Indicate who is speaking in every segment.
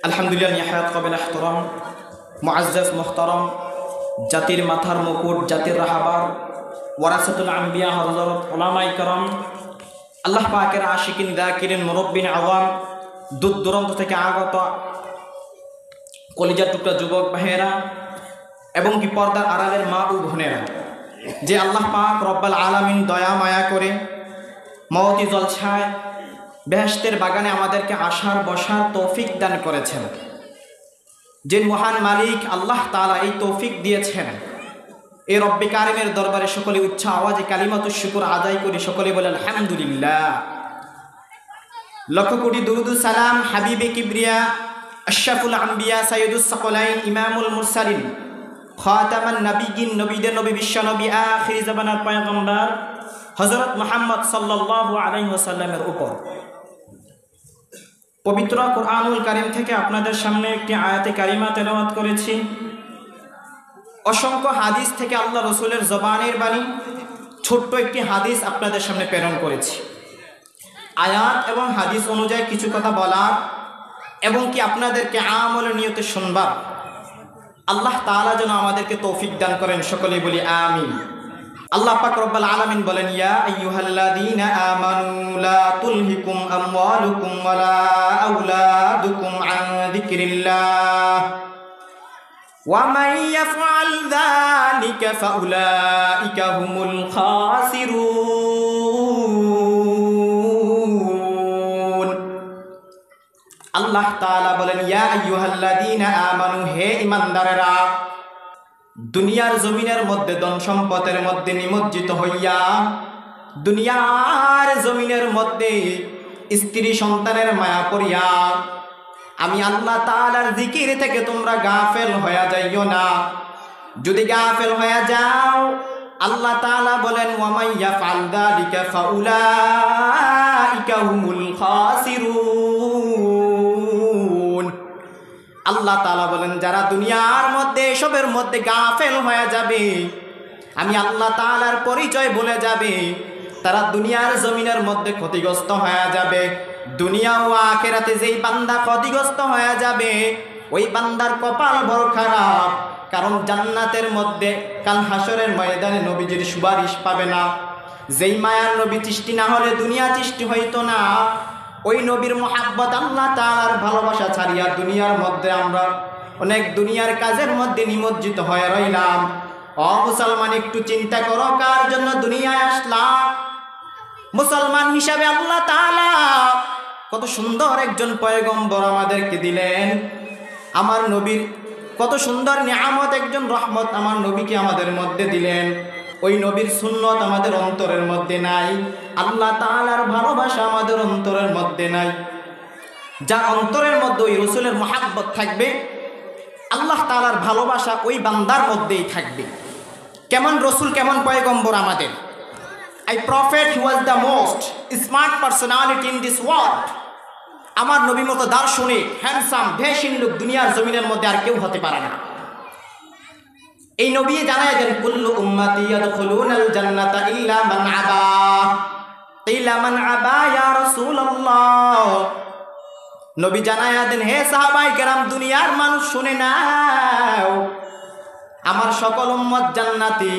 Speaker 1: আলহামদুলিল্লাহ নিহায়াত কাবিল ইহতিরাম মুআজ্জাজ মুহতারাম জাতির মাথার মুকুট জাতির রাহবার ওয়ারাসাতুল আম্বিয়া হযরত উলামায়ে কেরাম আল্লাহ পাকের আশিকিন যাকিরিন মুরব্বিন আওয়াম দূর দূরান্ত থেকে আগত কলিজার টুকরা যুবক ভাইয়েরা এবং কি পর্দার আড়ালের মা ও বোনেরা, যে আল্লাহ পাক রব্বুল আলামিন দয়া মায়া করে মওতি জলছায় বেহেশতের বাগানে আমাদেরকে আসার বসার তৌফিক দান করেছেন, যে মহান মালিক আল্লাহ তাআলা এই তৌফিক দিয়েছেন, এই রব্বে কারিমের দরবারে সকলে উচ্চ আওয়াজে কালিমাতুশ শুকর আদায় করি, সকলে বলেন আলহামদুলিল্লাহ। লক্ষ কোটি দুরুদ সালাম হাবিবে কিবরিয়া আশরাফুল আম্বিয়া সাইয়্যিদুস সাকলাইন ইমামুল মুরসালিন খাতামান নবিয়্যিন নবীদের নবী বিশ্ব নবী আখির জামানার পয়গম্বর হযরত মুহাম্মদ সাল্লাল্লাহু আলাইহি ওয়াসাল্লামের উপর। পবিত্র কুরআনুল কারীম থেকে আপনাদের সামনে একটি আয়াতে কারিমা তেলাওয়াত করেছি। অসংখ্য হাদিস থেকে আল্লাহ রসুলের জবানের বাণী ছোট্ট একটি হাদিস আপনাদের সামনে প্রেরণ করেছি। আয়াত এবং হাদিস অনুযায়ী কিছু কথা বলার এবং কি আপনাদেরকে আমলের নিয়তে শুনবার আল্লাহ তাআলা যেন আমাদেরকে তৌফিক দান করেন, সকলে বলি আমিন। আল্লাহ পাক রব্বুল আলামিন বলেন, ইয়া আইয়ুহাল্লাযীনা আমানু লা তুলহিকুম আমওয়ালুকুম ওয়ালা আওলাদুকুম আন যিকরিল্লাহ ওয়া মান ইয়াফআল যালিকা ফাউলাইকা হুমুল খাসিরুন। আল্লাহ তাআলা বলেন, ইয়া আইয়ুহাল্লাযীনা আমানু, হে ঈমানদারেরা, দুনিয়ার জমিনের মধ্যে ধন সম্পদের মধ্যে নিমজ্জিত হইয়া, দুনিয়ার জমিনের মধ্যে স্ত্রী সন্তানের মায়া পড়িয়া আমি আল্লাহ তাআলার জিকির থেকে তোমরা গাফেল হয়ে যাইও না। যদি গাফেল হয়ে যাও, আল্লাহ তাআলা বলেন, ওয়া মান ইয়াফআল যালিকা ফাউলাইকা হুমুল খাসিরুন। আল্লাহ তাআলা বলেন, যারা দুনিয়ার মধ্যে এসবের মধ্যে গাফেল হয়ে যাবে, আমি আল্লাহ তাআলার পরিচয় ভুলে যাবে, তারা দুনিয়ার জমিনের মধ্যে ক্ষতিগ্রস্ত হয়ে যাবে। দুনিয়া ও আখিরাতে যেই বান্দা ক্ষতিগ্রস্ত হয়ে যাবে, ওই বান্দার কপাল বড় খারাপ, কারণ জান্নাতের মধ্যে কাল হাসরের ময়দানে নবীজির সুপারিশ পাবে না। যেই মায়ার নবী সৃষ্টি না হলে দুনিয়া সৃষ্টি হইতো না। ওই নবীর মোহাব্বত আল্লাহ তাআলার ভালোবাসা ছাড়িয়া দুনিয়ার মধ্যে আমরা অনেক দুনিয়ার কাজের মধ্যে নিমজ্জিত হয়ে রইলাম। মুসলমান, একটু চিন্তা করো, কার জন্য দুনিয়ায় আসলাম? মুসলমান হিসাবে আল্লাহ তাআলা কত সুন্দর একজন পয়গম্বর আমাদেরকে দিলেন। আমার নবীর কত সুন্দর নিয়ামত, একজন রহমত আমার নবীকে আমাদের মধ্যে দিলেন। ওই নবীর সুন্নত আমাদের অন্তরের মধ্যে নাই, আল্লাহ তাআলার ভালোবাসা আমাদের অন্তরের মধ্যে নাই। যার অন্তরের মধ্যে ওই রাসূলের মুহাব্বত থাকবে, আল্লাহ তাআলার ভালোবাসা ওই বান্দার মধ্যেই থাকবে। কেমন রাসূল, কেমন পয়গম্বর আমাদের! I prophet, he was the most smart personality in this world. আমার নবী মতো দার্শনিক, হ্যান্ডসাম, ভেশিন লোক দুনিয়ার জমিনের মধ্যে আর কেউ হতে পারে না। এই নবী জানায় দেন, কুল্লু উম্মতি ইয়াদখুলুনাল জান্নাতা ইল্লা মান আবা। কিলা মান আবা ইয়া রাসূলুল্লাহ। নবী জানায় দেন, হে সাহাবায়ে কেরাম, দুনিয়ার মানুষ শুনে নাও, আমার সকল উম্মত জান্নাতি,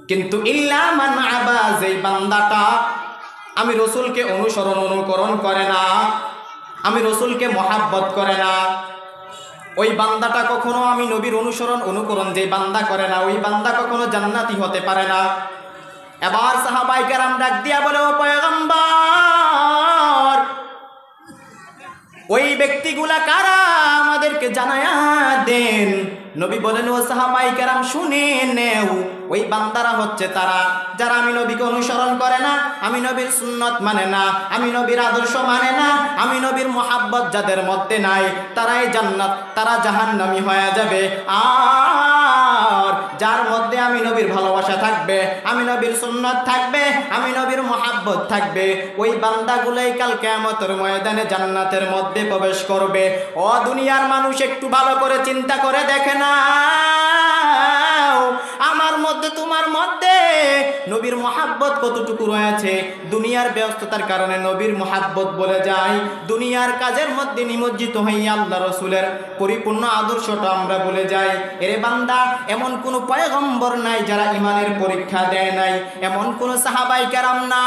Speaker 1: কিন্তু ইল্লা মান আবা, যেই বান্দাটা আমি রাসূলকে অনুকরণ করে না, আমি রাসূলকে মহাব্বত করে না, ওই বান্দাটা কখনো আমি নবীর অনুকরণ যে বান্দা করে না, ওই বান্দা কখনো জান্নাতি হতে পারে না। এবার সাহাবায়ে কেরাম ডাক দিয়া বলে, ও পয়গম্বর, ওই ব্যক্তিগুলা কারা আমাদেরকে জানায়া দেন। নবী বলেন, ও সাহাবায়ে কেরাম, শুনে নেও, ওই বান্দারা হচ্ছে তারা যারা আমি নবীকে অনুসরণ করে না, আমি নবীর সুন্নত মানে না, আমি নবীর আদর্শ মানে না, আমি নবীর মোহাব্বত যাদের মধ্যে নাই, তারাই জান্নাত, তারা জাহান্নামী হয়ে যাবে। আর যার মধ্যে আমি নবীর ভালোবাসা থাকবে, আমি নবীর সুন্নাত থাকবে, আমি নবীর মুহাব্বত থাকবে, ওই বান্দাগুলোই কাল কিয়ামতের ময়দানে জান্নাতের মধ্যে প্রবেশ করবে। ও দুনিয়ার মানুষ, একটু ভালো করে চিন্তা করে দেখে না, আমার মধ্যে তোমার মধ্যে নবীর মুহাব্বত কতটুকু রয়েছে। দুনিয়ার ব্যস্ততার কারণে নবীর মুহাব্বত বলে যায়, দুনিয়ার কাজের মধ্যে নিমজ্জিত হইয়া আল্লাহ রাসূলের পরিপূর্ণ আদর্শটা আমরা বলে যাই। এরে বান্দা, এমন কোনো পয়গম্বর নাই যারা ইমানের পরীক্ষা দেয় নাই, এমন কোনো সাহাবাই কেরাম নাই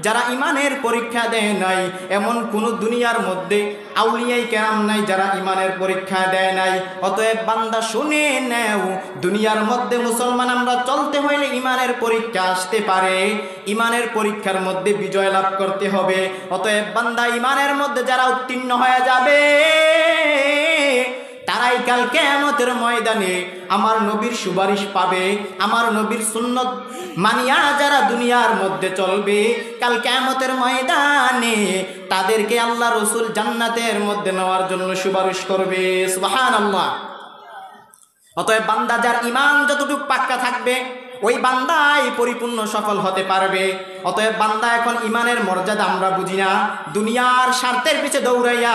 Speaker 1: যারা ইমানের পরীক্ষা দেয় নাই, এমন কোনো দুনিয়ার মধ্যে আউলিয়াই কেরাম নাই যারা ইমানের পরীক্ষা দেয় নাই। অতএব বান্দা শুনে নেও, দুনিয়ার মধ্যে মুসলমান আমরা চলতে হইলে ইমানের পরীক্ষা আসতে পারে, ইমানের পরীক্ষার মধ্যে বিজয় লাভ করতে হবে। অতএব বান্দা, ইমানের মধ্যে যারা উত্তীর্ণ হয়ে যাবে তারাই কাল কিয়ামতের ময়দানে আমার নবীর সুপারিশ পাবে। আমার নবীর সুন্নত মানিয়া যারা দুনিয়ার মধ্যে চলবে, কাল কিয়ামতের ময়দানে তাদেরকে আল্লাহ রাসূল জান্নাতের মধ্যে নেওয়ার জন্য সুপারিশ করবে। সুবহানাল্লাহ। অতএব বান্দা, যার ঈমান যতটুকু পাক্কা থাকবে ওই বান্দাই পরিপূর্ণ সফল হতে পারবে। অতএব বান্দা, এখন ঈমানের মর্যাদা আমরা বুঝি না, দুনিয়ার স্বার্থের পিছে দৌড়াইয়া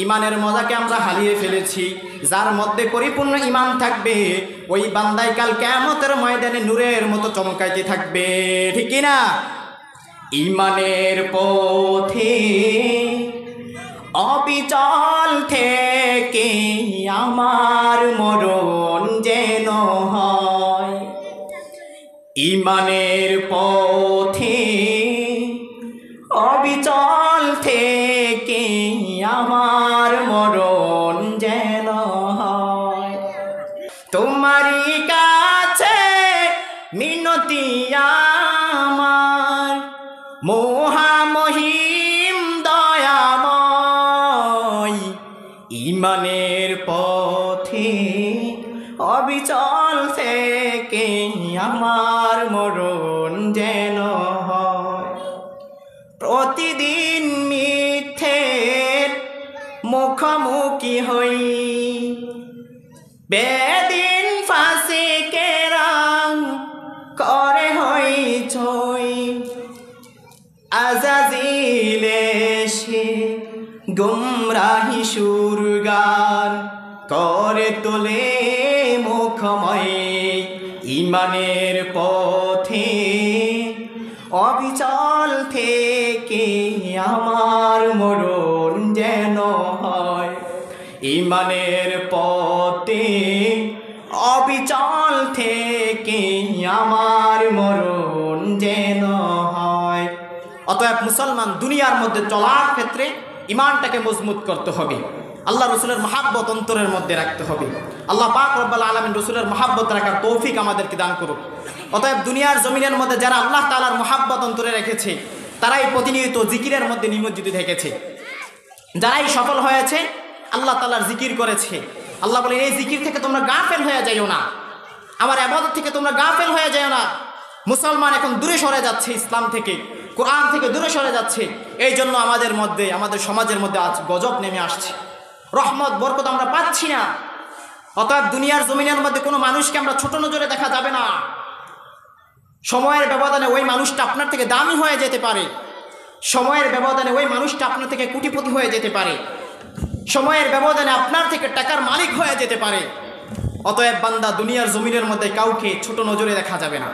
Speaker 1: ঈমানের মজাকে আমরা হারিয়ে ফেলেছি। যার মধ্যে পরিপূর্ণ ঈমান থাকবে ওই বান্দাই কাল কিয়ামতের ময়দানে নূরের মতো চমকাইতে থাকবে, ঠিক কি না? ঈমানের পথে অবিচল থেকে আমার মরণ যেন হয়, ঈমানের পথে অবিচল থেকে আমার মরণ যেন হয়। তোমারই কাছে মিনতি আমার মহামহিম দয়াময়, ঈমানের পথে অবিচল থেকে আমার মরণ যেন হয়। প্রতিদিন মিথ্যের মুখোমুখি হই, বেদিন ফাসিকেরা করে হইচই, আজাজিল এসে গুমরাহি সুর গান করে তোলে মুখময়। ঈমানের পথে অবিচল থেকে আমার মরণ যেন হয়, ঈমানের পথে অবিচল থেকে আমার মরণ যেন হয়। অতএব মুসলমান, দুনিয়ার মধ্যে চলার ক্ষেত্রে ঈমানটাকে মজবুত করতে হবে, আল্লাহ রসুলের মহাব্বত অন্তরের মধ্যে রাখতে হবে। আল্লাহ পাক রব্বুল আলামিন রসুলের মহাব্বত রাখার তৌফিক আমাদেরকে দান করুক। অতএব দুনিয়ার জমিনের মধ্যে যারা আল্লাহ তাআলার মহাব্বত অন্তরে রেখেছে তারাই প্রতিনিয়ত জিকিরের মধ্যে নিমজ্জিত থেকেছে। যারাই সফল হয়েছে আল্লাহ তাআলার জিকির করেছে। আল্লাহ বলেন, এই জিকির থেকে তোমরা গাফেল হয়ে যাইও না, আমার ইবাদত থেকে তোমরা গাফেল হয়ে যাইও না। মুসলমান এখন দূরে সরে যাচ্ছে, ইসলাম থেকে, কোরআন থেকে দূরে সরে যাচ্ছে। এই জন্য আমাদের মধ্যে, আমাদের সমাজের মধ্যে আজ গজব নেমে আসছে, রহমত বরকত আমরা পাচ্ছি না। অতএব দুনিয়ার জমিনের মধ্যে কোনো মানুষকে আমরা ছোট নজরে দেখা যাবে না। সময়ের ব্যবধানে ওই মানুষটা আপনার থেকে দামি হয়ে যেতে পারে, সময়ের ব্যবধানে ওই মানুষটা আপনার থেকে কোটিপতি হয়ে যেতে পারে, সময়ের ব্যবধানে আপনার থেকে টাকার মালিক হয়ে যেতে পারে। অতএব বান্দা, দুনিয়ার জমিনের মধ্যে কাউকে ছোট নজরে দেখা যাবে না।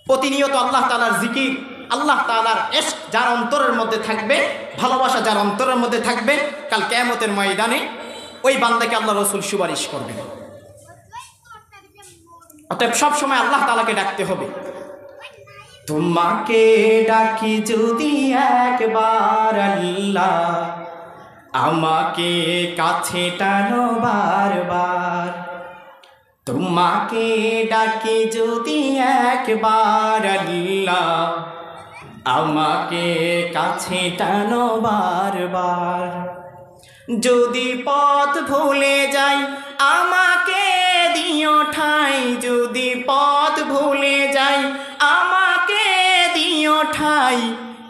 Speaker 1: প্রতিনিয়ত আল্লাহ তাআলার জিকির, আল্লাহ তাআলার ইশক যার অন্তরের মধ্যে থাকবে, ভালোবাসা যার অন্তরের মধ্যে থাকবে, কাল কিয়ামতের ময়দানে ওই বান্দাকে আল্লাহ রাসূল সুপারিশ করবেন। অতএব সব সময় আল্লাহ তাআলাকে ডাকতে হবে। তোমাকে ডাকি যদি একবার আল্লাহ, আমাকে কাছে টানো বারবার। তোমাকে ডাকি যদি একবার আল্লাহ, আমাকে কাছে টানো বারবার। যদি পথ ভুলে যাই আমাকে দিও ঠাই, যদি পথ ভুলে যাই আমাকে দিও ঠাই।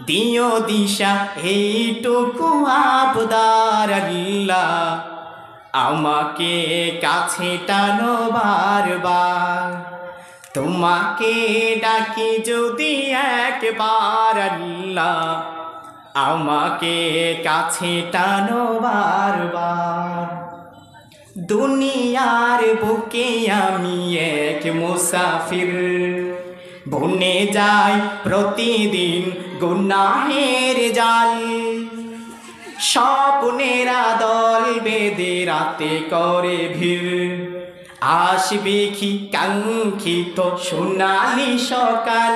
Speaker 1: দিও দিশা এইটুকু আবদার আল্লাহ, আমাকে কাছে টানো বারবার, তোমাকে ডাকি যদি একবার আল্লাহ, আমাকে কাছে টানো বারবার। দুনিয়ার বুকে আমি এক মুসাফির, বনে যাই প্রতিদিন গুনাহের জাল। স্বপ্নেরা দল বেঁধে রাতে করে ভিড়, আসবে কি কাঙ্ক্ষিত সোনালি সকাল।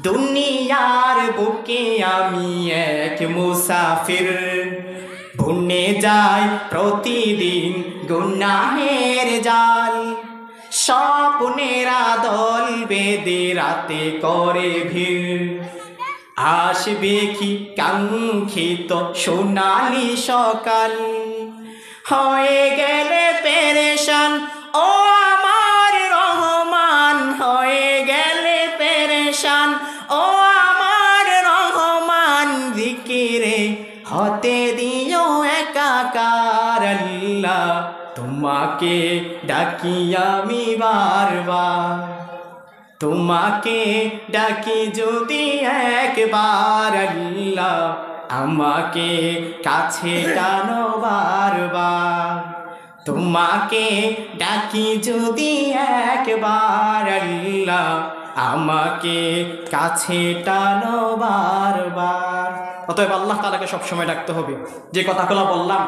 Speaker 1: দুনিয়ার বুকে আমি এক মুসাফির, বনে যাই প্রতিদিন গুনাহের জাল। স্বপ্নেরা দল বেঁধে রাতে করে ভিড়, আসবে কি কাঙ্ক্ষিত সোনালি সকাল। হয়ে গেলে পেরেশান ও আমার রহমান, হয়ে গেলে পেরেশান ও আমার রহমান। জিকিরে হতে দিও একাকার আল্লাহ, তোমাকে ডাকি আমি বারবার, তোমাকে ডাকি যদি একবার আল্লাহ, আমাকে কাছে টানো বারবার। তোমাকে ডাকি যদি একবার আল্লাহ, আমাকে কাছে টানো বারবার। অতএব আল্লাহ তাআলাকে সবসময় ডাকতে হবে। যে কথাগুলো বললাম